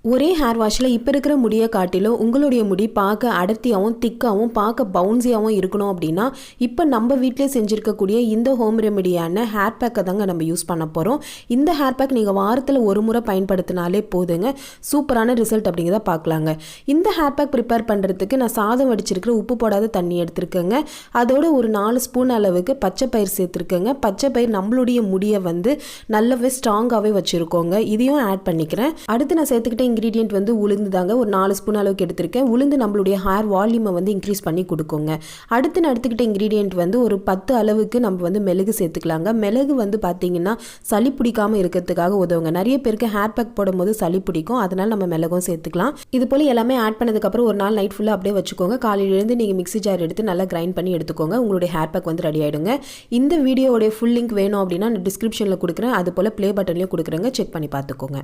ஒரே ஹேர் வாஷில் இப்போ இருக்கிற முடியை காட்டிலும் உங்களுடைய முடி பார்க்க அடர்த்தியாகவும் திக்காகவும் பார்க்க பவுன்ஸியாகவும் இருக்கணும் அப்படின்னா இப்போ நம்ம வீட்டிலே செஞ்சுருக்கக்கூடிய இந்த ஹோம் ரெமெடியான ஹேர் பேக்கை தாங்க நம்ம யூஸ் பண்ண போகிறோம். இந்த ஹேர் பேக் நீங்கள் வாரத்தில் ஒரு முறை பயன்படுத்தினாலே போதுங்க, சூப்பரான ரிசல்ட் அப்படிங்கிறத பார்க்கலாங்க. இந்த ஹேர் பேக் ப்ரிப்பேர் பண்ணுறதுக்கு நான் சாதம் வடிச்சிருக்கிற உப்பு போடாத தண்ணி எடுத்துருக்கேங்க. அதோட ஒரு 4 ஸ்பூன் அளவுக்கு பச்சை பயிர் சேர்த்துருக்கேங்க. பச்சை பயிர் நம்மளுடைய முடியை நல்லாவே ஸ்ட்ராங்காகவே வச்சுருக்கோங்க. இதையும் ஆட் பண்ணிக்கிறேன். அடுத்து நான் சேர்த்துக்கிட்ட இன்க்ரீடியன்ட் உளுந்து தாங்க. ஒரு 4 ஸ்பூன் அளவுக்கு எடுத்திருக்கேன். உளுந்து நம்மளுடைய ஹேர் வால்யூமை இன்க்ரீஸ் பண்ணி கொடுக்குங்க. அடுத்து நான் எடுத்துக்கிட்ட இன்க்ரீடியன்ட் ஒரு 10 அளவுக்கு நம்ம மிளகு சேர்த்துக்கலாங்க. மிளகு பார்த்தீங்கன்னா சளி பிடிக்காமல் இருக்கிறதுக்காக உதவுங்க. நிறைய பேருக்கு ஹேர் பேக் போடும்போது சளி பிடிக்கும், அதனால நம்ம மிளகும் சேர்த்துக்கலாம். இது போல் எல்லாமே ஆட் பண்ணதுக்கப்புறம் ஒரு நாள் நைட் ஃபுல்லாக அப்படியே வச்சுக்கோங்க. காலையிலேருந்து நீங்கள் மிக்ஸி ஜார் எடுத்து நல்லா கிரைண்ட் பண்ணி எடுத்துக்கோங்க. உங்களுடைய ஹேர் பேக் ரெடி ஆகிடுங்க. இந்த வீடியோடைய ஃபுல் லிங்க் வேணும் அப்படின்னா நான் டிஸ்கிரிப்ஷனில் கொடுக்குறேன். அது போல் ப்ளே பட்டன்லையும் கொடுக்குறேங்க, செக் பண்ணி பார்த்துக்கோங்க.